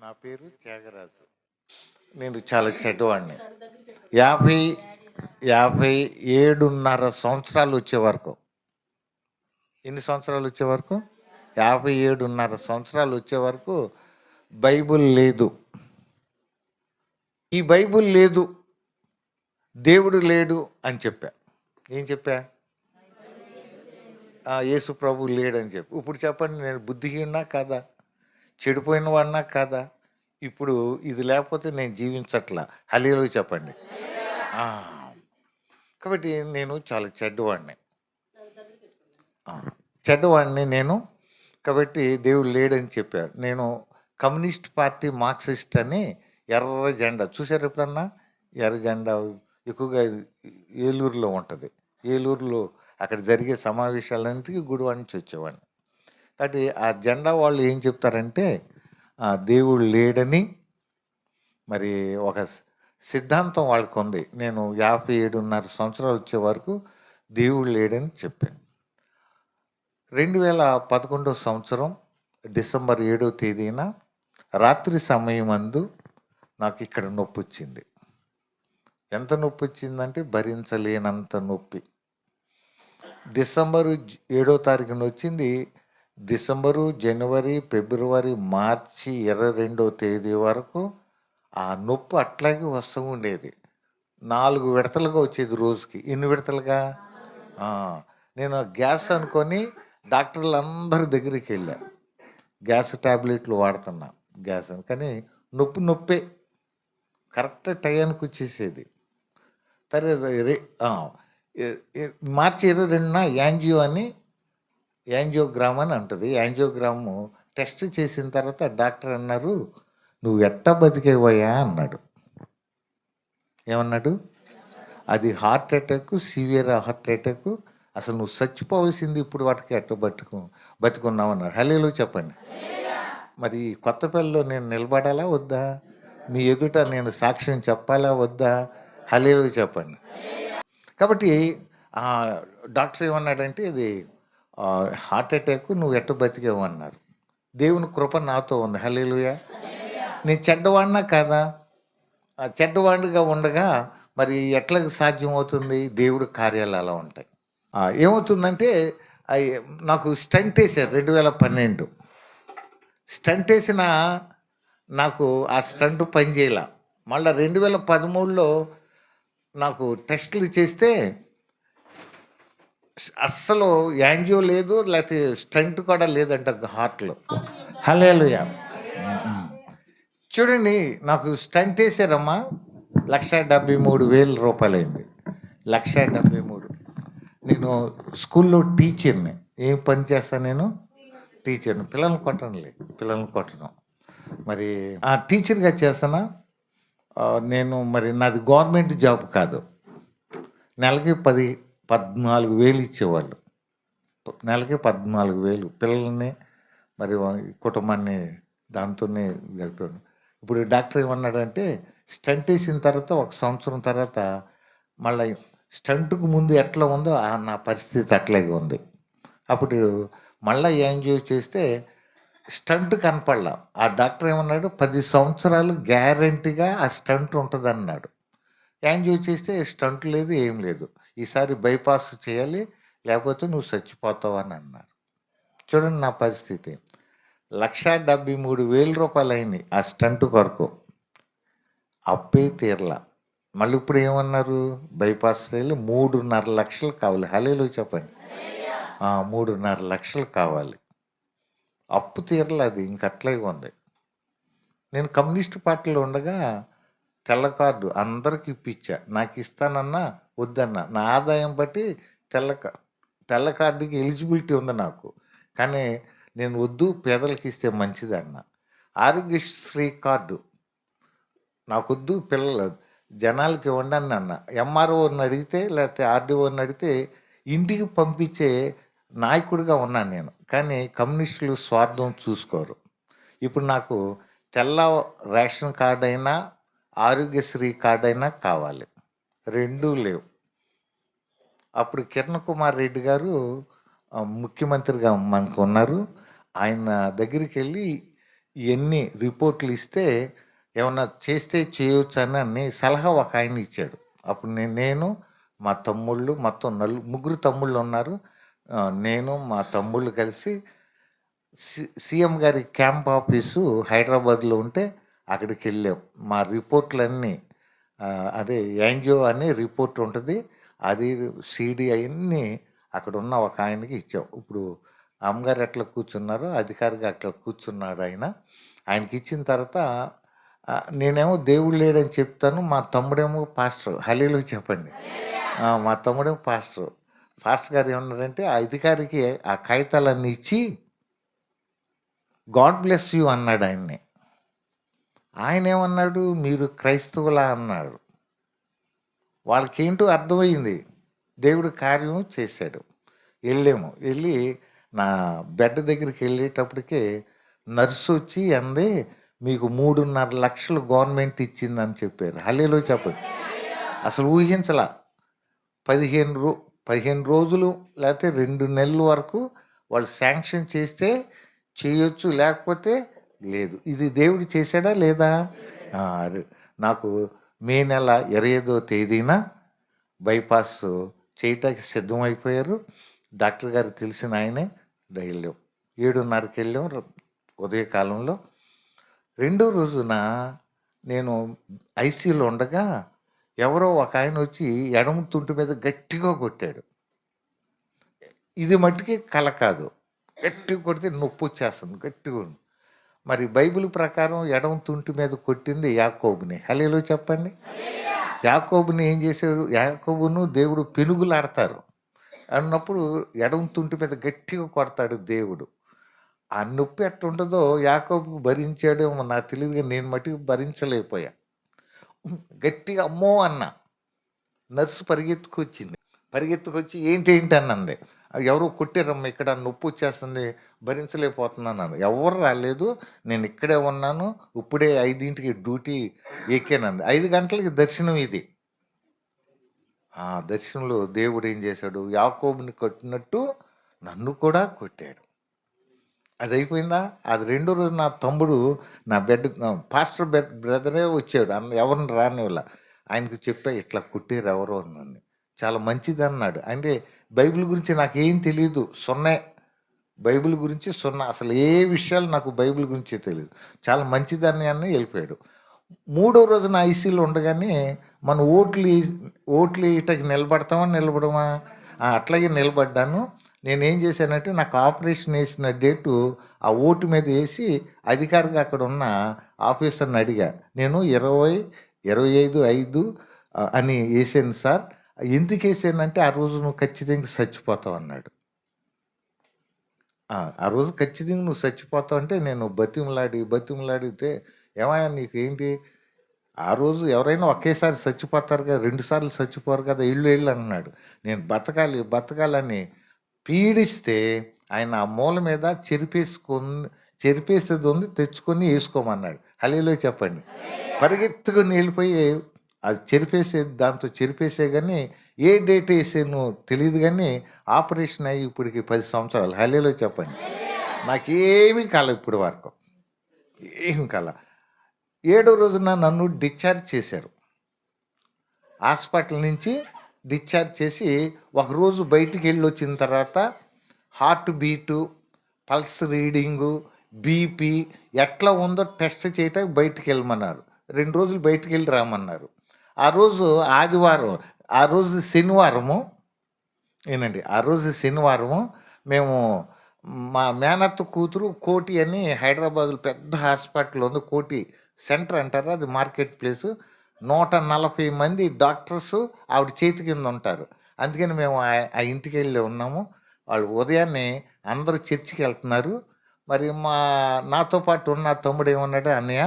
నా పేరు త్యాగరాజు. నేను చాలా చెడ్డవాడిని. 50, 57.5 సంవత్సరాలు వచ్చే వరకు. ఎన్ని సంవత్సరాలు వచ్చే వరకు? 57.5 సంవత్సరాలు వచ్చే వరకు బైబిల్ లేదు. ఈ బైబిల్ లేదు, దేవుడు లేడు అని చెప్పా. ఏం చెప్పా? యేసు ప్రభు లేడని చెప్పి. ఇప్పుడు చెప్పండి, నేను బుద్ధిహీనా కాదా? చెడిపోయిన వాడినా కాదా? ఇప్పుడు ఇది లేకపోతే నేను జీవించట్లా. హల్లెలూయా చెప్పండి. ఆ, కాబట్టి నేను చాలా చెడ్డవాడిని. చెడ్డవాడిని నేను. కాబట్టి దేవుడు లేడని చెప్పారు. నేను కమ్యూనిస్ట్ పార్టీ మార్క్సిస్ట్ అని ఎర్ర జెండా చూసారు ఎప్పుడన్నా? ఎర్ర జెండా ఎక్కువగా ఏలూరులో ఉంటుంది. ఏలూరులో అక్కడ జరిగే సమావేశాలన్నిటికీ గుడివాడ నుంచి వచ్చేవాడిని. కాబట్టి ఆ జెండా వాళ్ళు ఏం చెప్తారంటే దేవుడు లేడని మరి ఒక సిద్ధాంతం వాళ్ళకు ఉంది. నేను 57.5 సంవత్సరాలు వచ్చే వరకు దేవుడు లేడని చెప్పాను. 2011 సంవత్సరం డిసెంబర్ 7వ తేదీన రాత్రి సమయమందు నాకు ఇక్కడ నొప్పి వచ్చింది. ఎంత నొప్పి వచ్చిందంటే భరించలేనంత నొప్పి. డిసెంబరు 7వ తారీఖున వచ్చింది. డిసెంబరు, జనవరి, ఫిబ్రవరి, మార్చి 22వ తేదీ వరకు ఆ నొప్పి అట్లాగే వస్తూ ఉండేది. 4 విడతలుగా వచ్చేది రోజుకి. ఎన్ని విడతలుగా? నేను గ్యాస్ అనుకొని డాక్టర్లు అందరి దగ్గరికి వెళ్ళా. గ్యాస్ ట్యాబ్లెట్లు వాడుతున్నా గ్యాస్ అని. కానీ నొప్పే కరెక్ట్ టయానికి వచ్చేసేది. మార్చి 22న యాంజియోగ్రామ్ అని అంటుంది. యాంజియోగ్రాము టెస్ట్ చేసిన తర్వాత డాక్టర్ అన్నారు, నువ్వు ఎట్టా బతికేవయ్యా అన్నాడు. ఏమన్నాడు? అది heart attack, severe heart attack, అసలు నువ్వు చచ్చిపోవలసింది, ఇప్పుడు వాటికి ఎట్ట బతుకున్నావు అన్నాడు. హల్లెలూయా చెప్పండి. మరి కొత్తపల్లిలో నేను నిలబడాలా వద్దా? మీ ఎదుట నేను సాక్ష్యం చెప్పాలా వద్దా? హల్లెలూయా చెప్పండి. కాబట్టి డాక్టర్ ఏమన్నాడంటే ఇది హార్ట్ అటాక్, నువ్వు ఎట్ట బతికేవు అన్నారు. దేవుని కృప నాతో ఉంది. హల్లెలూయా. నేను చెడ్డవాడినా కాదా? చెడ్డవాడిగా ఉండగా మరి ఎట్లా సాధ్యం అవుతుంది? దేవుడి కార్యాలు అలా ఉంటాయి. ఏమవుతుందంటే నాకు స్టంట్ వేశారు 2012. స్టంట్ వేసిన నాకు ఆ స్టంట్ పనిచేయాల. మళ్ళీ 2013లో నాకు టెస్టులు చేస్తే అస్సలు యాంజియో లేదు, లేకపోతే స్టంట్ కూడా లేదంట హార్ట్లో. హల్లెలూయా. చూడండి, నాకు స్టంట్ వేసారమ్మా, 1,73,000 రూపాయలైంది. 1,73,000. నేను స్కూల్లో టీచర్ని. ఏం పని చేస్తాను నేను? టీచర్ని. పిల్లల్ని కొట్టడం. మరి టీచర్గా చేస్తానా? నేను మరి నాది గవర్నమెంట్ జాబ్ కాదు. నెలకి 14,000 ఇచ్చేవాళ్ళు. నెలకి 14,000. పిల్లల్ని మరి కుటుంబాన్ని దాంతోనే గడిపాను. ఇప్పుడు డాక్టర్ ఏమన్నాడంటే స్టంట్ వేసిన తర్వాత 1 సంవత్సరం తర్వాత మళ్ళీ స్టంట్కు ముందు ఎట్లా ఉందో నా పరిస్థితి అట్లాగే ఉంది. అప్పుడు మళ్ళీ యాంజియో చేస్తే స్టంట్ కనపడలా. ఆ డాక్టర్ ఏమన్నాడు, 10 సంవత్సరాలు గ్యారంటీగా ఆ స్టంట్ ఉంటుంది అన్నాడు. యాంజియో చేస్తే స్టంట్ లేదు, ఏం లేదు. ఈసారి బైపాస్ చేయాలి, లేకపోతే నువ్వు చచ్చిపోతావు అని అన్నారు. చూడండి నా పరిస్థితి. 1,73,000 రూపాయలు అయినాయి ఆ స్టంట్ కొరకు. అప్పే తీరలా. మళ్ళీ ఇప్పుడు ఏమన్నారు, బైపాస్ చేయాలి, 3.5 లక్షలు కావాలి. హల్లెలూయా చెప్పండి. 3.5 లక్షలు కావాలి. అప్పు తీరలా, అది ఇంకట్లాగే ఉంది. నేను కమ్యూనిస్ట్ పార్టీలో ఉండగా తెల్ల కార్డు అందరికి ఇప్పించా. నాకు ఇస్తానన్నా వద్దన్నా. నా ఆదాయం బట్టి తెల్ల కార్డుకి ఎలిజిబిలిటీ ఉంది నాకు. కానీ నేను వద్దు, పేదలకు ఇస్తే మంచిది అన్న. ఆరోగ్యశ్రీ కార్డు నాకొద్దు, జనాలకి ఇవ్వండి అన్న. ఎంఆర్ఓని అడిగితే లేకపోతే ఆర్డీఓని అడిగితే ఇంటికి పంపించే నాయకుడిగా ఉన్నాను నేను. కానీ కమ్యూనిస్టులు స్వార్థం చూసుకోరు. ఇప్పుడు నాకు తెల్ల రేషన్ కార్డు అయినా ఆరోగ్యశ్రీ కార్డు అయినా కావాలి. 2 లేవు. అప్పుడు కిరణ్ కుమార్ రెడ్డి గారు ముఖ్యమంత్రిగా మనకు ఉన్నారు. ఆయన దగ్గరికి వెళ్ళి ఇయన్నీ రిపోర్ట్‌లు ఇస్తే ఏమన్నా చేస్తే చేయొచ్చని అని సలహా ఒక ఆయన ఇచ్చాడు. అప్పుడు నేను, మా తమ్ముళ్ళు మొత్తం ముగ్గురు తమ్ముళ్ళున్నారు. నేను, మా తమ్ముళ్ళు కలిసి సీఎం గారి క్యాంప్ ఆఫీసు హైదరాబాద్‌లో ఉంటే అక్కడికెళ్ళాం. మా రిపోర్ట్‌లన్నీ అదే యాంజియో అని రిపోర్ట్ ఉంటది. అది సీడీ అయన్నీ అక్కడున్న ఒక ఆయనకి ఇచ్చాం. ఇప్పుడు అమ్మగారు ఎట్లా కూర్చున్నారో అధికారిగా అట్లా కూర్చున్నాడాయన. ఆయనకిచ్చిన తర్వాత నేనేమో దేవుడు లేడని చెప్తాను. మా తమ్ముడేమో పాస్టరు. హల్లెలూయా చెప్పండి. మా తమ్ముడేమో పాస్టరు. పాస్టర్ గారు ఏమన్నారంటే ఆ అధికారికి ఆ కాగితాలన్నీ ఇచ్చి గాడ్ బ్లెస్ యూ అన్నాడు ఆయన్ని. ఆయనేమన్నాడు, మీరు క్రైస్తవులా అన్నాడు. వాళ్ళకేంటో అర్థమయింది. దేవుడు కార్యం చేశాడు. వెళ్ళాము. వెళ్ళి నా బెడ్ దగ్గరికెళ్ళేటప్పటికే నర్సొచ్చి అంది, మీకు 3.5 లక్షలు గవర్నమెంట్ ఇచ్చిందని చెప్పారు. హల్లెలూయా చెప్పండి. అసలు ఊహించలా. 15 రోజులు లేతే 2 నెలల వరకు వాళ్ళు శాంక్షన్ చేస్తే చేయొచ్చు, లేకపోతే లేదు. ఇది దేవుడు చేశాడా లేదా? నాకు మే నెల 25వ తేదీన బైపాస్ చేయటానికి సిద్ధమైపోయారు. డాక్టర్ గారు తెలిసిన ఆయనే. వెళ్ళాం. 7:30కి వెళ్ళాం ఉదయకాలంలో. రెండో రోజున నేను ఐసీయూలో ఉండగా ఎవరో ఒక ఆయన వచ్చి ఎడమ తుంటి మీద గట్టిగా కొట్టాడు. ఇది మట్టుకి కల కాదు. గట్టిగా కొడితే నొప్పొచ్చేస్తుంది గట్టిగా. మరి బైబిల్ ప్రకారం ఎడమ తుంటి మీద కొట్టింది యాకోబుని. హల్లెలూయా చెప్పండి. యాకోబుని ఏం చేశాడు? యాకోబును దేవుడు పెనుగులాడతారు అన్నప్పుడు ఎడమ తుంటి మీద గట్టిగా కొడతాడు దేవుడు. ఆ నొప్పి ఎట్టుంటదో యాకోబు భరించాడేమో నాకు తెలియదు గానీ నేను మట్టుకు భరించలేకపోయా. గట్టిగా అమ్మో అన్నా. నర్సు పరిగెత్తుకొచ్చి ఏంటి అనంది. ఎవరో కొట్టారమ్మా ఇక్కడ నొప్పొచ్చేస్తుంది భరించలేకపోతున్నాను. ఎవరు రాలేదు. నేను ఇక్కడే ఉన్నాను. ఇప్పుడే 5కి డ్యూటీ ఎక్కానంది. 5 గంటలకి దర్శనం ఇది. ఆ దర్శనంలో దేవుడు ఏం చేశాడు? యాకోబుని కొట్టినట్టు నన్ను కూడా కొట్టాడు. అది అయిపోయిందా? అది రెండో రోజు నా తమ్ముడు నా పాస్టర్ బ్రదరే వచ్చాడు. ఎవరిని రానివ్వలా. ఆయనకు చెప్పా ఇట్లా కొట్టారు ఎవరో నన్ను. చాలా మంచిదన్నాడు. అంటే బైబిల్ గురించి నాకేం తెలీదు. బైబిల్ గురించి అసలు ఏ విషయాలు నాకు బైబిల్ గురించే తెలీదు. చాలా మంచిదని అని వెళ్ళిపోయాడు. మూడో రోజున ఐసీయూలో ఉండగానే మనం ఓట్లు వేయటానికి నిలబడమా? అట్లాగే నిలబడ్డాను. నేనేం చేశానంటే నాకు ఆపరేషన్ వేసిన డేటు ఆ ఓటు మీద వేసి అధికారిగా అక్కడ ఉన్న ఆఫీసర్ని అడిగా. నేను 25/5 అని వేసాను సార్. ఎందుకు వేసానంటే ఆ రోజు నువ్వు ఖచ్చితంగా చచ్చిపోతావు అన్నాడు. ఆ రోజు ఖచ్చితంగా నువ్వు చచ్చిపోతావు అంటే నేను బతిమలాడితే ఏమయ్యా నీకు ఏంటి? ఆ రోజు ఎవరైనా ఒకేసారి చచ్చిపోతారు కదా, 2 సార్లు చచ్చిపోరు కదా, ఇళ్ళు అన్నాడు. నేను బతకాలని పీడిస్తే ఆయన ఆ మూల మీద చెరిపేసేది ఉంది తెచ్చుకొని వేసుకోమన్నాడు. హల్లెలూయా చెప్పండి. పరిగెత్తుకుని వెళ్ళిపోయి అది దాంతో చెరిపేసే కానీ ఏ డేట్ వేసానో తెలియదు కానీ ఆపరేషన్ అయ్యి ఇప్పటికి 10 సంవత్సరాలు. హల్లెలూయా చెప్పండి. నాకేమీ కాల ఇప్పుడు వరకు. ఏమి కాల. 7వ రోజున నన్ను డిశ్చార్జ్ చేశారు. హాస్పిటల్ నుంచి డిశ్చార్జ్ చేసి ఒకరోజు బయటికి వెళ్ళి వచ్చిన తర్వాత heart beat, pulse reading, BP ఎట్లా ఉందో టెస్ట్ చేయటానికి బయటికి వెళ్ళమన్నారు. 2 రోజులు బయటికి వెళ్ళి రామన్నారు. ఆ రోజు ఆదివారం, ఆ రోజు శనివారము మేము మా మేనత్త కూతురు కోటి అని హైదరాబాద్లో పెద్ద హాస్పిటల్ ఉంది. కోటి సెంటర్ అంటారు. అది మార్కెట్ ప్లేసు. 140 మంది డాక్టర్సు ఆవిడ చేతి కింద ఉంటారు. అందుకని మేము ఆ ఇంటికి వెళ్ళి ఉన్నాము. వాళ్ళు ఉదయాన్నే అందరూ చర్చికి వెళ్తున్నారు. మరి నాతో పాటు ఉన్న తమ్ముడు ఏమన్నాడు, అన్నయ్య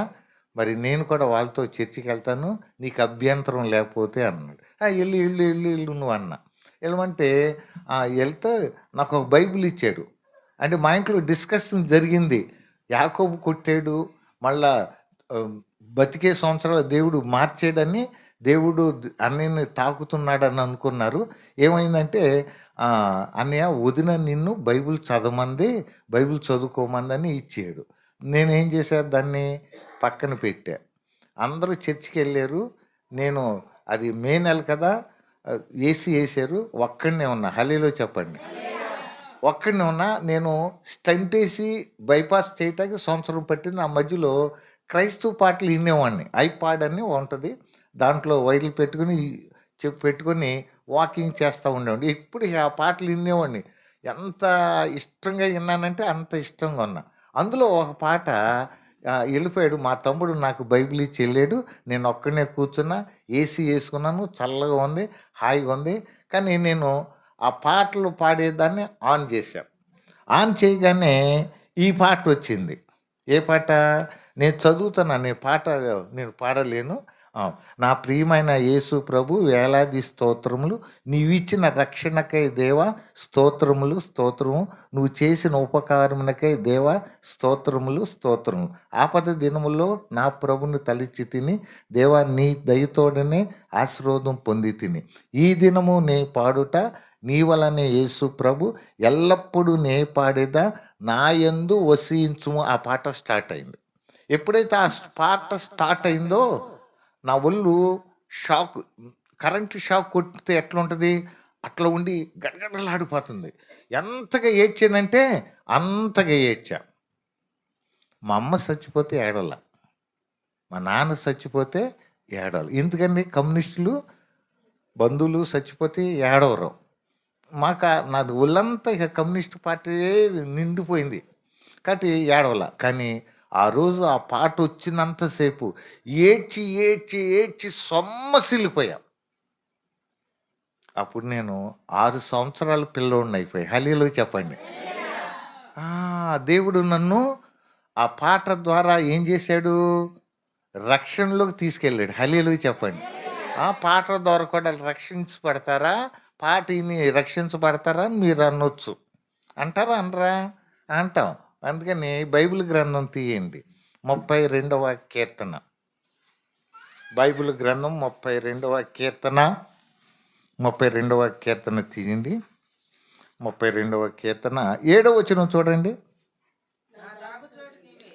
మరి నేను కూడా వాళ్ళతో చర్చికి వెళ్తాను నీకు అభ్యంతరం లేకపోతే అన్నాడు. వెళ్ళు నువ్వు అన్న. వెళ్ళమంటే వెళ్తే నాకు ఒక బైబిల్ ఇచ్చాడు. అంటే మా ఇంట్లో డిస్కషన్ జరిగింది. యాకోబు కొట్టాడు, మళ్ళా బతికే సంవత్సరాలు దేవుడు మార్చాడని, దేవుడు అన్నయ్యని తాకుతున్నాడని అనుకున్నారు. ఏమైందంటే అన్నయ్య వదిన నిన్ను బైబిల్ చదవమంది, బైబిల్ చదువుకోమందని ఇచ్చాడు. నేనేం చేశాను, దాన్ని పక్కన పెట్టా. అందరూ చర్చికి వెళ్ళారు. నేను అది మే నెల కదా, ఏసీ వేసారు. ఒక్కడినే ఉన్నా. హల్లేలూయా చెప్పండి. ఒక్కడినే ఉన్నా. నేను స్టంట్ వేసి బైపాస్ చేయటానికి సంవత్సరం పట్టింది. ఆ మధ్యలో క్రైస్తవ పాటలు వినేవాడిని. ఐపాడ్ అని ఉంటుంది, దాంట్లో వైర్లు పెట్టుకుని పెట్టుకొని వాకింగ్ చేస్తూ ఉండేవాడిని. ఇప్పుడు ఆ పాటలు వినేవాడిని. ఎంత ఇష్టంగా విన్నానంటే అంత ఇష్టంగా ఉన్నా. అందులో ఒక పాట వెళ్ళిపోయాడు మా తమ్ముడు, నాకు బైబిల్ ఇచ్చి వెళ్ళాడు. నేను ఒక్కడనే కూర్చున్నా, ఏసీ వేసుకున్నాను, చల్లగా ఉంది, హాయిగా ఉంది. కానీ నేను ఆ పాటలు పాడేదాన్ని ఆన్ చేశాను. ఆన్ చేయగానే ఈ పాట వచ్చింది. ఏ పాట? నేను చదువుతున్నాను, నేను పాడలేను. నా ప్రియమైన యేసు ప్రభు వేలాది స్తోత్రములు, నీవిచ్చిన రక్షణకై దేవా స్తోత్రములు స్తోత్రము, నువ్వు చేసిన ఉపకారమునకై దేవా స్తోత్రములు స్తోత్రములు. ఆపద దినములో నా ప్రభుని తలిచి తిని, దేవా నీ దయతోడనే ఆశీర్వాదం పొంది తిని, ఈ దినము నే పాడుట నీ వలనే యేసు ప్రభు, ఎల్లప్పుడూ నే పాడేదా నా యందు వసించుము. ఆ పాట స్టార్ట్ అయింది. ఎప్పుడైతే ఆ పాట స్టార్ట్ అయిందో నా ఒళ్ళు షాక్, కరెంటు షాక్ కొట్టితే ఎట్లా ఉంటుంది అట్లా ఉండి గడగడలాడిపోతుంది. ఎంతగా ఏడ్చానంటే అంతగా ఏడ్చా. మా అమ్మ చచ్చిపోతే ఏడవల, మా నాన్న చచ్చిపోతే ఏడవల. ఎందుకని? కమ్యూనిస్టులు బంధువులు చచ్చిపోతే ఏడవరు. నాది ఒళ్ళంతా ఇక కమ్యూనిస్ట్ పార్టీ నిండిపోయింది కాబట్టి ఏడవల. కానీ ఆ రోజు ఆ పాట వచ్చినంతసేపు ఏడ్చి ఏడ్చి ఏడ్చి సొమ్మసిల్లిపోయా. అప్పుడు నేను 6 సంవత్సరాల పిల్లోడిని అయిపోయి. హల్లేలూయా చెప్పండి. దేవుడు నన్ను ఆ పాట ద్వారా ఏం చేశాడు? రక్షణలోకి తీసుకెళ్ళాడు. హల్లేలూయా చెప్పండి. ఆ పాట ద్వారా కూడా రక్షించబడతారా, పాట విని రక్షించబడతారా మీరు అనొచ్చు. అంటారా అనరా? అంటాం. అందుకని బైబిల్ గ్రంథం తీయండి, 32వ కీర్తన. బైబిల్ గ్రంథం 32వ కీర్తన, 32వ కీర్తన తీయండి. 32వ కీర్తన 7వ వచనం చూడండి.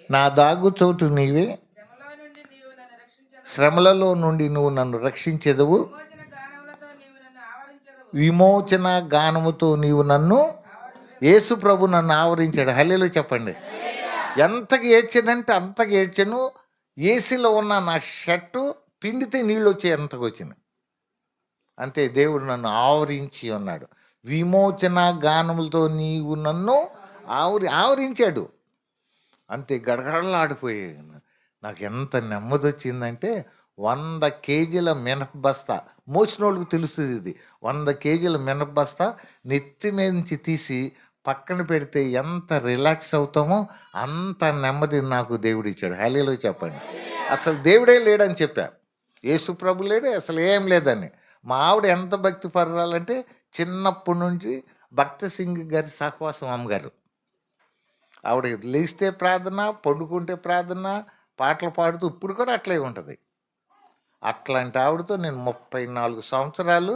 నా దాగు చోటు నీవే, శ్రమలలో నుండి నువ్వు నన్ను రక్షించెదవు, విమోచన గానముతో నీవు నన్ను, యేసు ప్రభు నన్ను ఆవరించాడు. హల్లేలూయా చెప్పండి. ఎంతగా ఏడ్చానంటే అంతగా ఏడ్చాను. ఏసీలో ఉన్న నా షర్టు పిండితే నీళ్ళు వచ్చి ఎంతగా వచ్చినాయి. అంతే, దేవుడు నన్ను ఆవరించి ఉన్నాడు. విమోచన గానములతో నీవు నన్ను ఆవరించాడు. అంతే, గడగడలాడిపోయాను. నాకు ఎంత నెమ్మది వచ్చిందంటే 100 కేజీల మినప బస్తా, మోసినోళ్ళకి తెలుస్తుంది ఇది. 100 కేజీల మినప బస్తా నెత్తి మీద నుంచి తీసి పక్కన పెడితే ఎంత రిలాక్స్ అవుతామో అంత నెమ్మది నాకు దేవుడు ఇచ్చాడు. హల్లేలూయా చెప్పండి. అసలు దేవుడే లేడని చెప్పా, యేసు ప్రభు లేడే, అసలు ఏం లేదని. మా ఆవిడ ఎంత భక్తి పరాలంటే చిన్నప్పటి నుంచి భక్త సింగ్ గారి సహవాసం అమ్మగారు. ఆవిడ లేస్తే ప్రార్థన, పండుకుంటే ప్రార్థన, పాటలు పాడుతూ ఇప్పుడు కూడా అట్లే ఉంటుంది. అట్లాంటి ఆవిడతో నేను 34 సంవత్సరాలు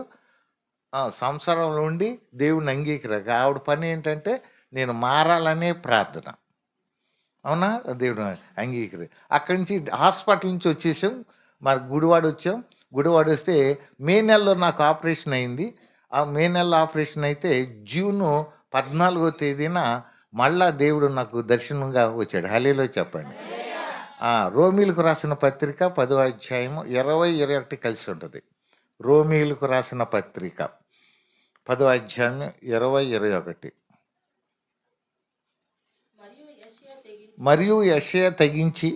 సంసారంలో ఉండి దేవుడిని అంగీకరించక. ఆవిడ పని ఏంటంటే నేను మారాలనే ప్రార్థన. అవునా? దేవుడు అంగీకరి. అక్కడి నుంచి హాస్పిటల్ నుంచి వచ్చేసాం, మరి గుడివాడ వచ్చాం. గుడివాడ వస్తే మే నెలలో నాకు ఆపరేషన్ అయింది. ఆ మే నెలలో ఆపరేషన్ అయితే జూను 14వ తేదీన మళ్ళా దేవుడు నాకు దర్శనంగా వచ్చాడు. హల్లేలూయా చెప్పండి. రోమీలకు రాసిన పత్రిక 10వ అధ్యాయము 20, 21 కలిసి ఉంటుంది. రోమీలకు రాసిన పత్రిక 10వ అధ్యాయం 20, 21. మరియు యెషయా తెగించి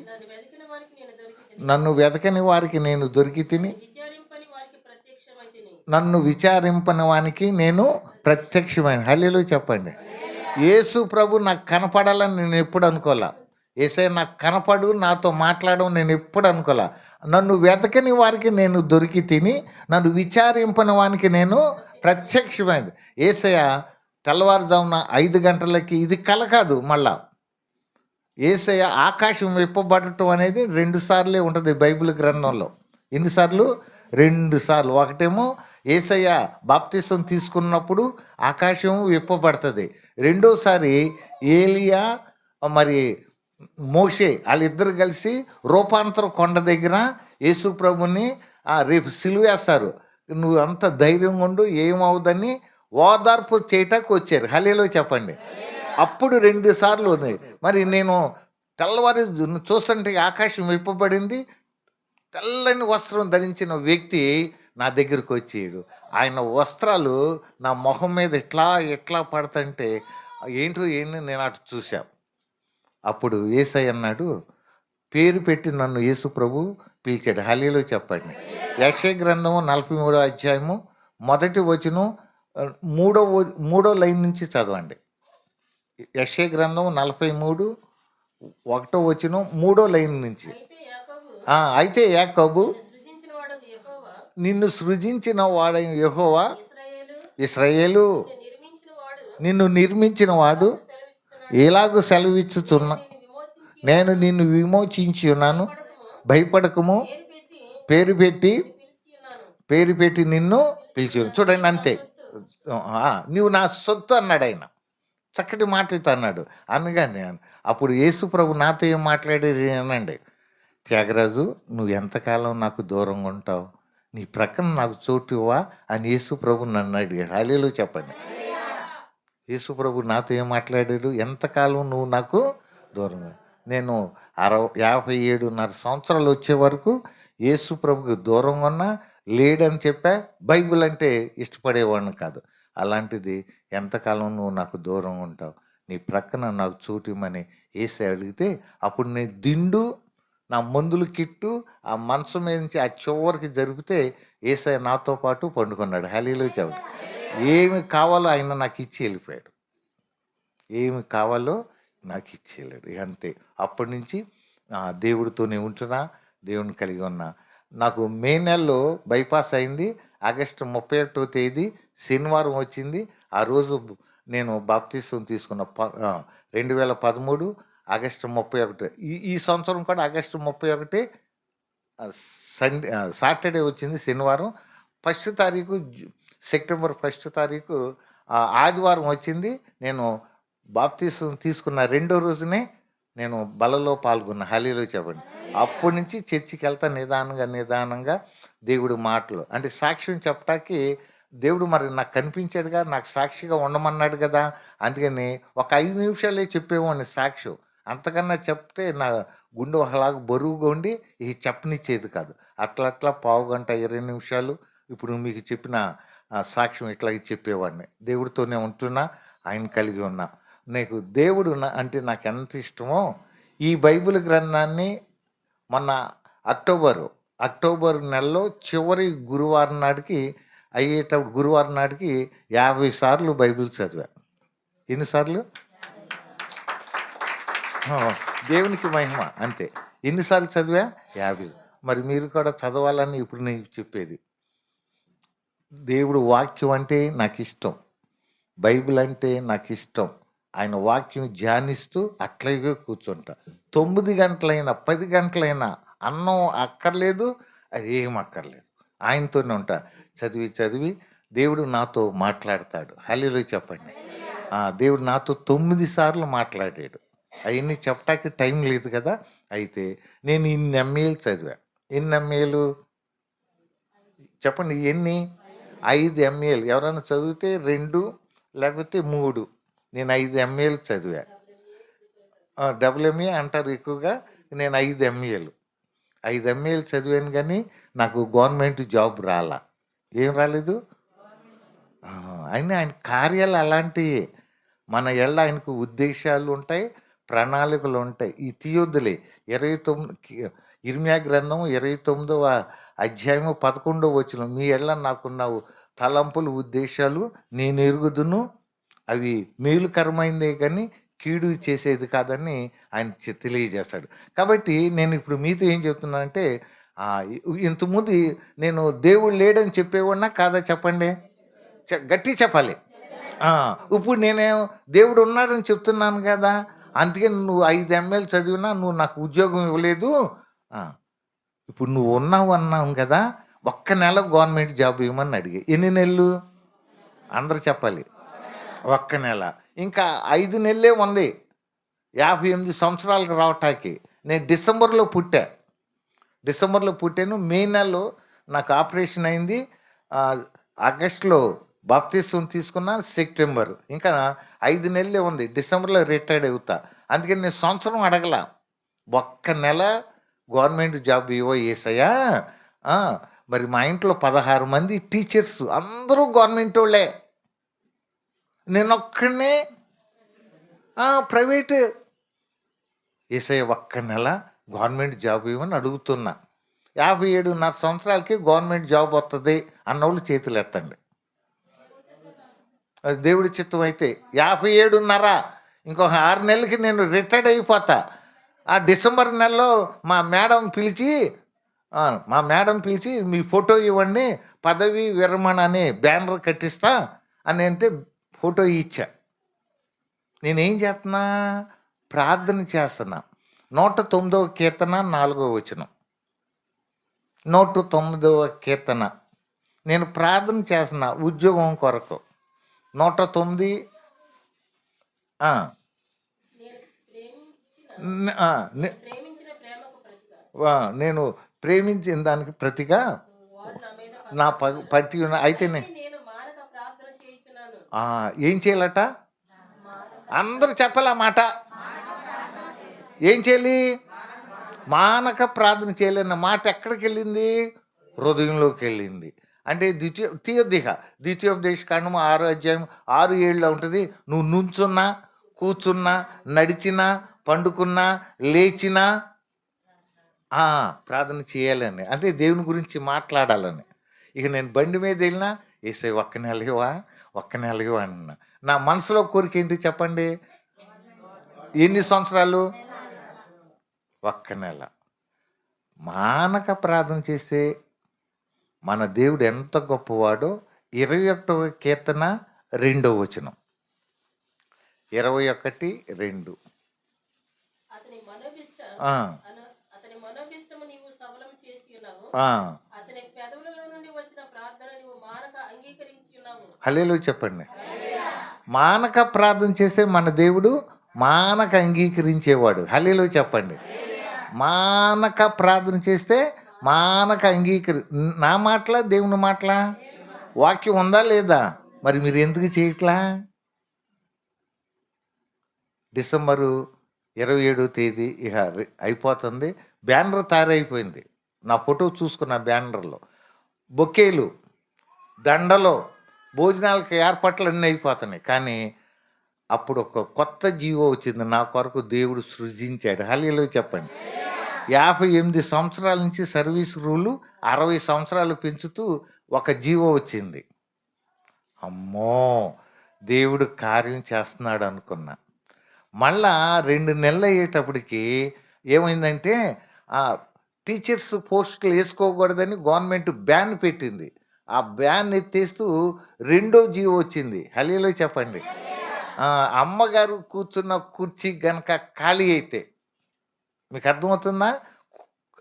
నన్ను వెదకని వారికి నేను దొరికి తిని, నన్ను విచారింపని వానికి నేను ప్రత్యక్షమైన. హల్లేలూయా చెప్పండి. యేసు ప్రభు నాకు కనపడాలని నేను ఎప్పుడు అనుకోలే. యేసయ్య నాకు కనపడు, నాతో మాట్లాడడం నేను ఎప్పుడు అనుకోలే. నన్ను వెతకని వారికి నేను దొరికి తిని, నన్ను విచారింపని వానికి నేను ప్రత్యక్షమైంది. యేసయ్య తెల్లవారుజామున 5 గంటలకి, ఇది కల కాదు, మళ్ళా యేసయ్య ఆకాశం విప్పబడటం అనేది 2 సార్లే ఉంటుంది బైబిల్ గ్రంథంలో. ఎన్నిసార్లు? 2 సార్లు. ఒకటేమో యేసయ్య బాప్తిసం తీసుకున్నప్పుడు ఆకాశం విప్పబడుతుంది. రెండోసారి ఏలియా మరి మోషే వాళ్ళిద్దరు కలిసి రూపాంతర కొండ దగ్గర యేసు ప్రభుని రేపు సిలువేస్తారు, నువ్వు అంత ధైర్యంగా ఉండు, ఏమవుదని ఓదార్పు చేయటానికి వచ్చారు. హల్లెలూయా చెప్పండి. అప్పుడు 2 సార్లు ఉంది. మరి నేను తెల్లవారి చూస్తుంటే ఆకాశం విప్పబడింది. తెల్లని వస్త్రం ధరించిన వ్యక్తి నా దగ్గరికి వచ్చాడు. ఆయన వస్త్రాలు నా మొహం మీద ఇట్లా ఇట్లా పడతంటే ఏంటో ఏంటి నేను అటు చూసా. అప్పుడు యేసయ్య అన్నాడు, పేరు పెట్టి నన్ను యేసు ప్రభు పిలిచాడు. హల్లెలూయా చెప్పండి. యెషయా గ్రంథము 43వ అధ్యాయము మొదటి వచనం మూడో లైన్ నుంచి చదవండి. యెషయా గ్రంథం 43 ఒకటో వచనం మూడో లైన్ నుంచి. అయితే యాకోబు నిన్ను సృజించిన వాడైన యెహోవా, ఇశ్రాయేలు నిన్ను నిర్మించిన వాడు ఎలాగూ సెలవిచ్చుచున్నా, నేను నిన్ను విమోచించి ఉన్నాను, భయపడకము, పేరు పెట్టి నిన్ను పిలిచి. చూడండి అంతే. నువ్వు నా సొత్తు అన్నాడు ఆయన. చక్కటి మాటలతో అన్నాడు. అనగానే అప్పుడు యేసు ప్రభు నాతో ఏం మాట్లాడేది అనండి, త్యాగరాజు నువ్వు ఎంతకాలం నాకు దూరంగా ఉంటావు, నీ ప్రక్కన నాకు చోటు ఇవ్వా అని యేసు ప్రభు నన్ను అడిగాడు. హల్లెలూయా చెప్పండి. యేసు ప్రభు నాతో ఏం మాట్లాడాడు, ఎంతకాలం నువ్వు నాకు దూరంగా. నేను 57.5 సంవత్సరాలు వచ్చే వరకు యేసు ప్రభుకి దూరంగా ఉన్నా, లేడని చెప్పా, బైబిల్ అంటే ఇష్టపడేవాడిని కాదు. అలాంటిది ఎంతకాలం నువ్వు నాకు దూరంగా ఉంటావు, నీ ప్రక్కన నాకు చోటు ఇమ్మని యేసయ్య అడిగితే, అప్పుడు నేను దిండు నా మందులు కిట్టు ఆ మంచం మీద నుంచి ఆ చివరికి జరిపితే యేసయ్య నాతో పాటు పండుకున్నాడు. హల్లెలూయా చెప్పండి. ఏమి కావాలో ఆయన నాకు ఇచ్చి వెళ్ళిపోయాడు. ఏమి కావాలో నాకు ఇచ్చి వెళ్ళాడు. అంతే. అప్పటి నుంచి దేవుడితోనే ఉంటున్నా, దేవుని కలిగి ఉన్నా. నాకు మే నెలలో బైపాస్ అయింది. ఆగస్టు 31వ తేదీ శనివారం వచ్చింది. ఆ రోజు నేను బాప్తిసం తీసుకున్న 2013 ఆగస్టు 31. ఈ సంవత్సరం కూడా ఆగస్టు 31 సండే సాటర్డే వచ్చింది, శనివారం. 1 తారీఖు సెప్టెంబర్ 1 తారీఖు ఆదివారం వచ్చింది. నేను బాప్తిసం తీసుకున్న 2వ రోజునే నేను బలలో పాల్గొన్న. హల్లెలూయా చెప్పండి. అప్పటి నుంచి చర్చికి వెళ్తా నిదానంగా దేవుడి మాటలు అంటే సాక్ష్యం చెప్పటానికి దేవుడు మరి నాకు కనిపించాడుగా, నాకు సాక్షిగా ఉండమన్నాడు కదా. అందుకని ఒక 5 నిమిషాలే చెప్పేవాడిని సాక్ష్యం. అంతకన్నా చెప్తే నా గుండె ఒకలాగా బరువుగా ఉండి చెప్పనిచ్చేది కాదు. అట్లా పావుగంట 20 నిమిషాలు ఇప్పుడు మీకు చెప్పిన సాక్ష్యం ఇట్లా చెప్పేవాడిని. దేవుడితోనే ఉంటున్నా, ఆయన కలిగి ఉన్నా. నీకు దేవుడు అంటే నాకు ఎంత ఇష్టమో, ఈ బైబిల్ గ్రంథాన్ని మొన్న అక్టోబర్ నెలలో చివరి గురువారం నాటికి అయ్యేటప్పుడు గురువారం నాటికి 50 సార్లు బైబిల్ చదివా. ఎన్నిసార్లు? దేవునికి మహిమ. అంతే. ఎన్నిసార్లు చదివా? 50. మరి మీరు కూడా చదవాలని ఇప్పుడు నేను చెప్పేది. దేవుడు వాక్యం అంటే నాకు ఇష్టం, బైబిల్ అంటే నాకు ఇష్టం. ఆయన వాక్యం ధ్యానిస్తూ అట్లాగే కూర్చుంటా. 9 గంటలైనా 10 గంటలైనా అన్నం అక్కర్లేదు, అది ఏం అక్కర్లేదు, ఆయనతోనే ఉంటా. చదివి దేవుడు నాతో మాట్లాడతాడు. హల్లెలూయా చెప్పండి. దేవుడు నాతో 9 సార్లు మాట్లాడాడు. అవన్నీ చెప్పటానికి టైం లేదు కదా. అయితే నేను ఇన్ని ఎంఏలు చదివా. ఎన్ని ఎంఏలు చెప్పండి? ఎన్ని? 5 ఎంఏలు. ఎవరైనా చదివితే 2 లేకపోతే 3. నేను 5 ఎంఏలు చదివా. డబుల్ఎంఏ అంటారు ఎక్కువగా. నేను 5 ఎంఏలు చదివాను, కానీ నాకు గవర్నమెంట్ జాబ్ రాలా. ఏం రాలేదు. అయినా ఆయన కార్యాలు అలాంటివి. మన ఆయనకు ఉద్దేశాలు ఉంటాయి, ప్రణాళికలు ఉంటాయి. ఈ తీయొద్దులే. 29 ఇర్మియా గ్రంథం 29వ అధ్యాయము 11వ వచనం, మీ నాకున్న తలంపులు ఉద్దేశాలు నేను ఎరుగుదును, అవి మేలుకరమైందే కానీ కీడు చేసేది కాదని ఆయన తెలియజేస్తాడు. కాబట్టి నేను ఇప్పుడు మీతో ఏం చెప్తున్నానంటే, ఇంతకుముందు నేను దేవుడు లేడని చెప్పేవాడినా కాదా చెప్పండి? గట్టి చెప్పాలి. ఇప్పుడు నేనేం దేవుడు ఉన్నాడని చెప్తున్నాను కదా. అందుకని నువ్వు 5 ఎంఏలు చదివినా నువ్వు నాకు ఉద్యోగం ఇవ్వలేదు. ఇప్పుడు నువ్వు అన్నావు కదా, ఒక్క నెల గవర్నమెంట్ జాబ్ ఇవ్వమని అడిగి. ఎన్ని నెలలు? అందరూ చెప్పాలి. ఒక్క నెల. ఇంకా 5 నెలలే ఉంది. 58 సంవత్సరాలకు రావటానికి. నేను డిసెంబర్లో పుట్టాను. మే నెలలో నాకు ఆపరేషన్ అయింది. ఆగస్టులో బాప్తిసం తీసుకున్నా, సెప్టెంబర్. ఇంకా 5 నెలలే ఉంది. డిసెంబర్లో రిటైర్డ్ అవుతా. అందుకని నేను సంవత్సరం అడగల. ఒక్క నెల గవర్నమెంట్ జాబ్ ఇవ్వ యేసయ్యా. మరి మా ఇంట్లో 16 మంది టీచర్స్, అందరూ గవర్నమెంట్ వాళ్ళే. నేనొక్కడినే ప్రైవేట్. యేసయ్య ఒక్క నెల గవర్నమెంట్ జాబ్ ఇవ్వని అడుగుతున్నా. 57.5 సంవత్సరాలకి గవర్నమెంట్ జాబ్ వస్తుంది అన్నోళ్ళు చేతులు ఎత్తండి. అది దేవుడి చిత్తం అయితే. 57.5 ఇంకొక 6 నెలలకి నేను రిటైర్డ్ అయిపోతా. ఆ డిసెంబర్ నెలలో మా మేడం పిలిచి మీ ఫోటో ఇవ్వండి, పదవి విరమణ అని బ్యానర్ కట్టిస్తా అని అంటే ఫోటో ఇచ్చా. నేనేం చేస్తున్నా? ప్రార్థన చేస్తున్నా. 109వ కీర్తన 4వ వచనం. 109వ కీర్తన నేను ప్రార్థన చేస్తున్నా ఉద్యోగం కొరకు. 109 నేను ప్రేమించిన దానికి ప్రతిగా నా పట్టి ఉన్న అయితే ఏం చేయాలట? అందరూ చెప్పాలా మాట? ఏం చేయాలి? మానక ప్రార్థన చేయాలన్న మాట ఎక్కడికి వెళ్ళింది? హృదయంలోకి వెళ్ళింది. అంటే ద్వితీయోపదేశ కాండము 6వ అధ్యాయం 6-7లో ఉంటుంది. నువ్వు నుంచున్నా, కూర్చున్నా, నడిచినా, పండుకున్నా, లేచినా ప్రార్థన చేయాలని, అంటే దేవుని గురించి మాట్లాడాలని. ఇక నేను బండి మీద వెళ్ళినా యేసయ్య ఒక్క నెల ఇవ్వ అన్నా. నా మనసులో కోరిక ఏంటి చెప్పండి? ఎన్ని సంవత్సరాలు? ఒక్క నెల. మానక ప్రార్థన చేస్తే మన దేవుడు ఎంత గొప్పవాడో 21వ కీర్తన 2వ వచనం. 21:2. హల్లెలూయా చెప్పండి. మానక ప్రార్థన చేస్తే మన దేవుడు మానక అంగీకరించేవాడు. హల్లెలూయా చెప్పండి. మానక ప్రార్థన చేస్తే మానక నా మాటలా దేవుని మాటలా? వాక్యం ఉందా లేదా? మరి మీరు ఎందుకు చేయట్లా? డిసెంబరు 27వ తేదీ ఇక అయిపోతుంది. బ్యానర్ తయారైపోయింది. నా ఫోటో చూసుకున్న బ్యానర్లో బొకేలు, దండలో, భోజనాలకు ఏర్పాట్లు అన్నీ అయిపోతున్నాయి. కానీ అప్పుడు ఒక కొత్త జీవో వచ్చింది. నా కొరకు దేవుడు సృజించాడు. హల్లెలూయా చెప్పండి. 58 సంవత్సరాల నుంచి సర్వీస్ రూలు 60 సంవత్సరాలు పెంచుతూ ఒక జీవో వచ్చింది. అమ్మో, దేవుడు కార్యం చేస్తున్నాడు అనుకున్నా. మళ్ళా 2 నెలలు అయ్యేటప్పటికి ఏమైందంటే టీచర్స్ పోస్టులు వేసుకోకూడదని గవర్నమెంట్ బ్యాన్ పెట్టింది. ఆ బ్యాన్ ఎత్తేస్తూ 2వ జీవో వచ్చింది. హల్లెలూయా చెప్పండి. అమ్మగారు కూర్చున్న కుర్చీ గనక ఖాళీ అయితే, మీకు అర్థమవుతుందా?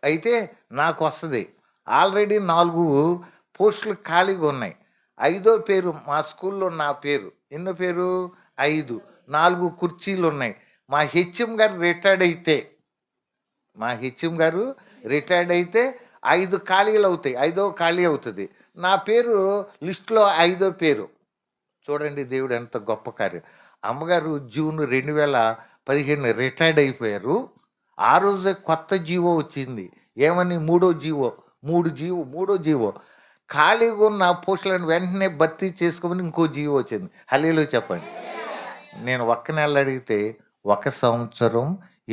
అయితే నాకు వస్తుంది. ఆల్రెడీ 4 పోస్టులు ఖాళీగా ఉన్నాయి. 5వ పేరు మా స్కూల్లో నా పేరు. ఎన్నో పేరు? 5. 4 కుర్చీలు ఉన్నాయి. మా హెచ్ఎం గారు రిటైర్డ్ అయితే 5 ఖాళీలు అవుతాయి. 5వ ఖాళీ అవుతుంది. నా పేరు లిస్టులో 5వ పేరు. చూడండి దేవుడు ఎంత గొప్ప కార్యం. అమ్మగారు జూన్ 2015 రిటైర్డ్ అయిపోయారు. ఆ రోజే కొత్త జీవో వచ్చింది. ఏమని? మూడో జీవో ఖాళీగా ఉన్న పోస్టులను వెంటనే భర్తీ చేసుకోమని ఇంకో జీవో వచ్చింది. హల్లెలూయా చెప్పండి. నేను ఒక్క నెల అడిగితే 1 సంవత్సరం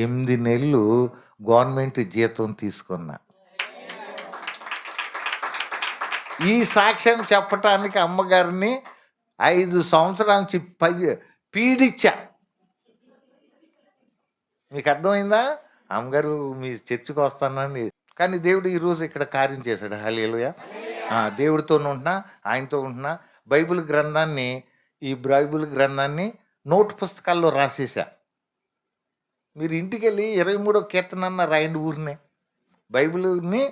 8 నెలలు గవర్నమెంట్ జీతం తీసుకున్నా. ఈ సాక్ష్యం చెప్పటానికి అమ్మగారిని 5 సంవత్సరాల నుంచి పీడిచ్చా. మీకు అర్థమైందా? అమ్మగారు మీ చర్చికి వస్తానని, కానీ దేవుడు ఈరోజు ఇక్కడ కార్యం చేశాడు. హల్లెలూయా. దేవుడితో ఉంటున్నా, ఆయనతో ఉంటున్నా. బైబిల్ గ్రంథాన్ని నోటు పుస్తకాల్లో రాసేసా. మీరు ఇంటికి వెళ్ళి 23వ కీర్తన రాయండి ఊరినే. బైబిల్ని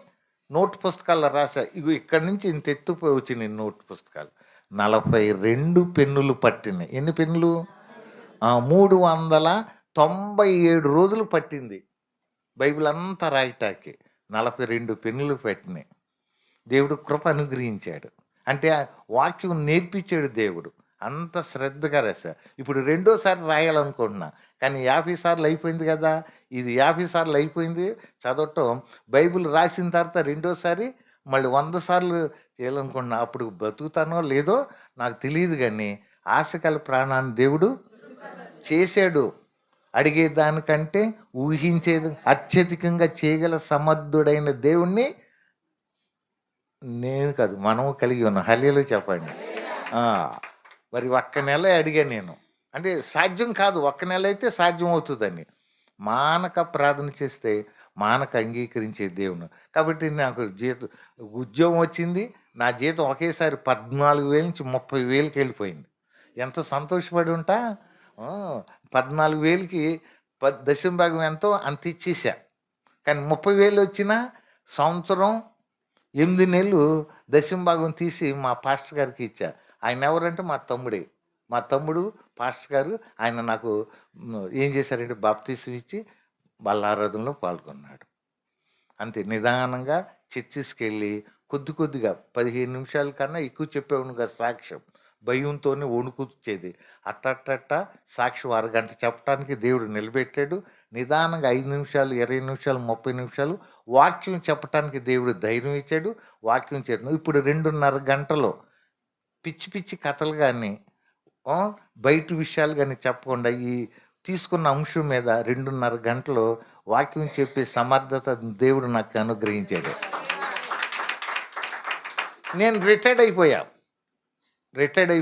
నోటు పుస్తకాల్లో రాసా. ఇగో ఇక్కడి నుంచి ఇంత ఎత్తుపోయి వచ్చినాయి నోటు పుస్తకాలు. 42 పెన్నులు పట్టినాయి. ఎన్ని పెన్నులు? 300 97 రోజులు పట్టింది బైబిల్ అంతా రాయటానికి. 42 పెన్నులు పెట్టినాయి. దేవుడు కృప అనుగ్రహించాడు. అంటే ఆ వాక్యం నేర్పించాడు దేవుడు. అంత శ్రద్ధగా రాశా. ఇప్పుడు రెండోసారి రాయాలనుకుంటున్నా. కానీ 50 సార్లు అయిపోయింది కదా! ఇది 50 సార్లు అయిపోయింది చదవటం. బైబిల్ రాసిన తర్వాత రెండోసారి మళ్ళీ 100 సార్లు చేయాలనుకుంటున్నా. అప్పుడు బతుకుతానో లేదో నాకు తెలీదు గానీ, ఆశగల ప్రాణాన్ని దేవుడు చేశాడు. అడిగేదానికంటే ఊహించేది అత్యధికంగా చేయగల సమర్థుడైన దేవుణ్ణి నేను కాదు, మనము కలిగి ఉన్నాం. హల్లెలూయా చెప్పండి. ఆ! మరి ఒక్క నెలే అడిగాను నేను. అంటే సాధ్యం కాదు. ఒక్క నెల అయితే సాధ్యం అవుతదని. మానక ప్రార్థన చేస్తే మానక అంగీకరించే దేవుడు. కాబట్టి నాకు ఉద్యోగం వచ్చింది. నా జీతం ఒకేసారి 14,000 నుంచి 30,000కి వెళ్ళిపోయింది. ఎంత సంతోషపడి ఉంటా. ఆ! 14,000కి దశమ భాగం ఎంతో అంత ఇచ్చేసా. కానీ 30,000 వచ్చినా సంవత్సరం 8 నెలలు దశమ భాగం తీసి మా పాస్టర్ గారికి ఇచ్చా. ఆయన ఎవరంటే మా తమ్ముడే. మా తమ్ముడు పాస్టర్ గారు. ఆయన నాకు ఏం చేశారంటే బాప్తీసం ఇచ్చి బల్లారాధనలో పాల్గొన్నాడు. అంతే నిదానంగా చర్చిస్‌కెళ్ళి కొద్ది కొద్దిగా 15 నిమిషాల కన్నా ఎక్కువ చెప్పేవాడిని కాదు సాక్ష్యం. భయంతోనే వణుకొచ్చేది. అట్టట్టట్ట సాక్ష్యం అరగంట చెప్పటానికి దేవుడు నిలబెట్టాడు. నిదానంగా 5 నిమిషాలు, 20 నిమిషాలు, 30 నిమిషాలు వాక్యం చెప్పటానికి దేవుడు ధైర్యం ఇచ్చాడు. వాక్యం చేస్తున్నాం. ఇప్పుడు 2:30 గంటలు పిచ్చి పిచ్చి కథలు గాని, బయట విషయాలు గాని చెప్పకుండా ఈ తీసుకున్న అంశం మీద 2:30 గంటలు వాక్యం చెప్పే సమర్థత దేవుడు నాకు అనుగ్రహించాడు. నేను రిటైర్డ్ అయిపోయా. రిటైర్డ్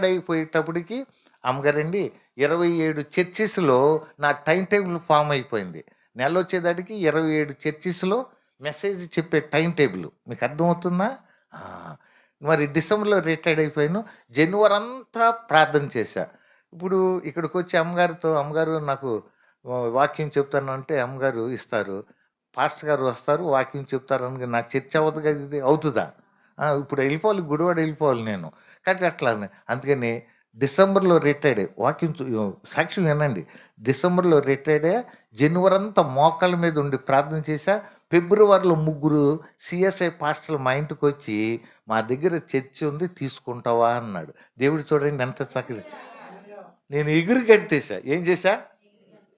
అయిపోయేటప్పటికి అమ్మగారండి 27 చర్చెస్‌లో నా టైమ్ టేబుల్ ఫార్మ్ అయిపోయింది. నెలొచ్చేదాటికి 27 చర్చెస్‌లో మెసేజ్ చెప్పే టైమ్ టేబుల్. మీకు అర్థమవుతుందా? ఆ! మరి డిసెంబర్‌లో రిటైర్డ్ అయిపోయాను. జనవరి అంతా ప్రార్థన చేశా. ఇప్పుడు ఇక్కడికొచ్చి అమ్మగారు నాకు వాక్యం చెప్తాను అంటే అమ్మగారు ఇస్తారు. పాస్టర్ గారు వస్తారు వాక్యం చెప్తారు అనగా నా చర్చ్ అవ్వదు కదా ఇది. అవుతదా? ఇప్పుడు వెళ్ళిపోవాలి గుడివాడ వెళ్ళిపోవాలి నేను. కానీ అట్లానే అందుకని డిసెంబర్‌లో రిటైర్డ్ వాక్యం సాక్ష్యం వినండి. డిసెంబర్‌లో రిటైర్డ్ అయ్యా. జనవరి అంతా మోకాళ్ళ మీద ఉండి ప్రార్థన చేశా. ఫిబ్రవరిలో ముగ్గురు సీఎస్ఐ పాస్టర్లు మా ఇంటికొచ్చి మా దగ్గర చర్చ్ ఉంది తీసుకుంటావా అన్నాడు. దేవుడు చూడండి ఎంత చక్కగా నేను ఎగిరి గంతేసా. ఏం చేశా?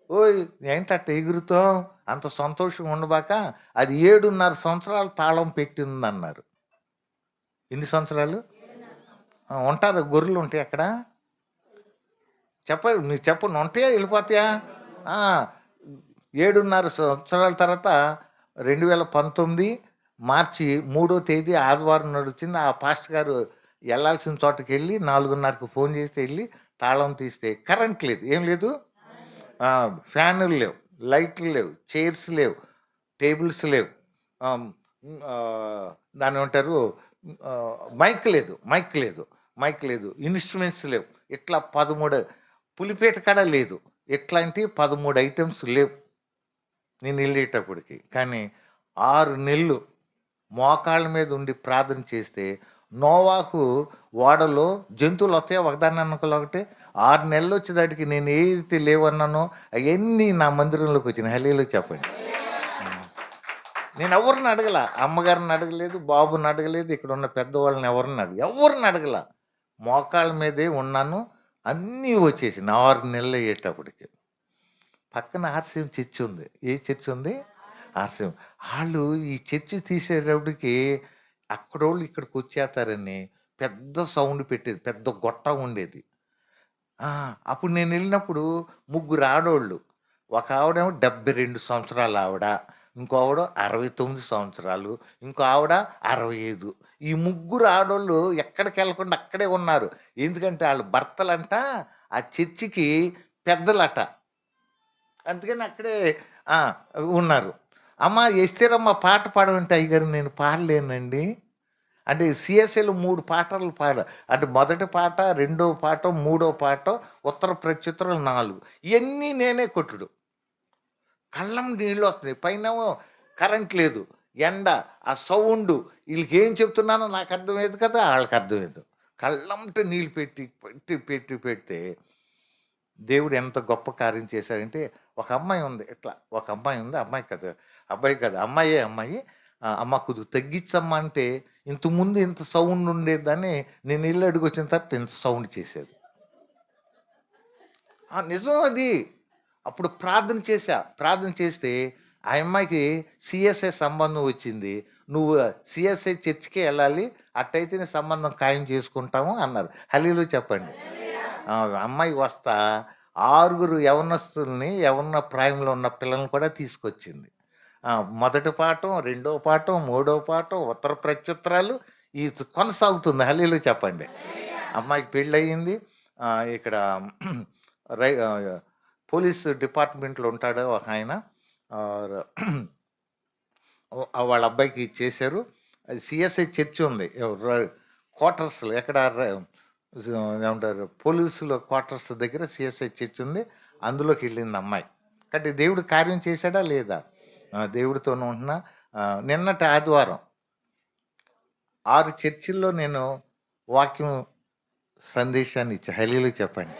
ఓయ్! ఏంటట్ట ఎగురుతావు? అంత సంతోషంగా ఉండబాక అది 7:30 సంవత్సరాలు తాళం పెట్టిందన్నారు. ఎన్ని సంవత్సరాలు? ఉంటారు గొర్రెలు ఉంటాయి అక్కడ? మీరు చెప్పండి ఉంటాయా? వెళ్ళిపోతాయా? ఆ! 7:30 సంవత్సరాల తర్వాత 2019 మార్చి 3వ తేదీ ఆదివారం నడిచింది. ఆ పాస్టర్ గారు ఎళ్ళాల్సిన చోటకెళ్ళి 4:30కి ఫోన్ చేసి ఎళ్ళి తాళం తీస్తే కరెంట్ లేదు. ఏం లేదు? ఫ్యానులు లేవు, లైట్లు లేవు, చైర్స్ లేవు, టేబుల్స్ లేవు. దాన్నేమంటారు? మైక్ లేదు. ఇన్‌స్ట్రుమెంట్స్ లేవు. ఇట్లా 13 పులిపేట కాడ లేదు. ఇట్లాంటి 13 ఐటెమ్స్ లేవు నేను ఎళ్ళేటప్పటికి. కానీ 6 నెలలు మోకాళ్ళ మీద ఉండి ప్రార్థన చేస్తే నోవాహు ఓడలో జంతువులొస్తాయా ఒకదాన్ని ఎనకాల ఒకటి? 6 నెలలొచ్చేదాటికి నేను ఏదైతే లేవన్నానో అయన్నీ నా మందిరంలోకి వచ్చినాయి. హల్లెలూయా చెప్పండి. నేను ఎవరిని అడగల. అమ్మగారిని అడగలేదు, బాబుని అడగలేదు, ఇక్కడున్న పెద్దవాళ్ళని ఎవరిని అడగల. మోకాళ్ళ మీదే ఉన్నాను. అన్నీ వచ్చేసినాయి 6 నెలలు అయ్యేటప్పటికి. పక్కన ఆర్‌సీఎం చర్చ్ ఉంది. ఏ చర్చ్ ఉంది? ఆర్‌సీఎం. ఆళ్ళు ఈ చర్చ్ తీసేటప్పటికి అక్కడోళ్ళు ఇక్కడికొచ్చేత్తారని పెద్ద సౌండ్ పెట్టేది. పెద్ద గొట్టం ఉండేది. అప్పుడు నేనెళ్ళినప్పుడు ముగ్గురు ఆడోళ్ళు. ఒక ఆవిడేమో 72 సంవత్సరాల ఆవిడ. ఇంకో ఆవిడ 69 సంవత్సరాలు. ఇంకో ఆవిడ 65. ఈ ముగ్గురు ఆడోళ్ళు ఎక్కడికెళ్ళకుండా అక్కడే ఉన్నారు. ఎందుకంటే ఆళ్ళ భర్తలంట ఆ చర్చికి పెద్దలట. అందుకని అక్కడే ఆ! ఉన్నారు. అమ్మ ఎస్తేరమ్మ పాట పాడమంటే అయ్యగారు నేను పాడలేనండి. అంటే సీఎస్ఐలో 3 పాటలు అంటే మొదటి పాట, రెండో పాట, మూడో పాట, ఉత్తర ప్రత్యుత్తరాలు 4. ఇయన్నీ నేనే కొట్టుడు. కళ్ళం నీళ్ళొస్తున్నాయి. పైనేమో కరెంట్ లేదు. ఎండ, ఆ సౌండు ఈళ్ళకేం చెప్తున్నానో నాకు అర్థమయ్యేది కదా! ఆళ్ళకి అర్థమయ్యేది. కళ్ళమ్మట నీళ్ళు పెట్టి పెడితే దేవుడు ఎంత గొప్ప కార్యం చేశాడంటే, ఒక అమ్మాయి ఉంది ఇట్లా. ఒక అమ్మాయి ఉంది. అబ్బాయి కాదు. అమ్మాయే అమ్మాయి. "అమ్మ కొద్దిగా తగ్గిచ్చమ్మా" అంటే, ఇంతకుముందు ఇంత సౌండ్ ఉండేదాన్ని నేను ఇల్లు అడుగొచ్చిన తర్వాత ఇంత సౌండ్ చేసేది. నిజం అది. అప్పుడు ప్రార్థన చేశా. ప్రార్థన చేస్తే ఆ అమ్మాయికి సీఎస్ఐ సంబంధం వచ్చింది. "నువ్వు సీఎస్ఐ చర్చ్‌కే ఎళ్ళాలి. అట్టయితేనే సంబంధం ఖాయం చేసుకుంటాము" అన్నారు. హల్లెలూయా చెప్పండి. ఆ! అమ్మాయి వస్తా 6 యవ్వనస్తుల్ని, యవ్వన ప్రాయంలో ఉన్న పిల్లల్ని కూడా తీసుకొచ్చింది. ఆ! మొదటి పాఠం, రెండో పాఠం, మూడో పాఠం, ఉత్తర ప్రత్యుత్తరాలు కొనసాగుతుంది. హల్లెలూయా చెప్పండి. అమ్మాయికి పెళ్ళయింది. ఇక్కడ రై పోలీస్ డిపార్ట్‌మెంట్‌లో ఉంటాడు ఒకాయన. ఆహ్, వాళ్ళ అబ్బాయికి ఇచ్చేశారు. అది సీఎస్ఐ చర్చ్ ఉంది. క్వార్టర్స్‌లో ఎక్కడ ఏమంటారు పోలీసుల క్వార్టర్స్ దగ్గర సీఎస్ఐ చర్చ్ ఉంది. అందులోకెళ్ళింది అమ్మాయి. కాబట్టి దేవుడు కార్యం చేశాడా లేదా? దేవుడితోనే ఉంటున్నా. నిన్నటి ఆదివారం 6 చర్చిల్లో నేను వాక్యం సందేశాన్ని ఇచ్చా. హల్లెలూయా చెప్పండి.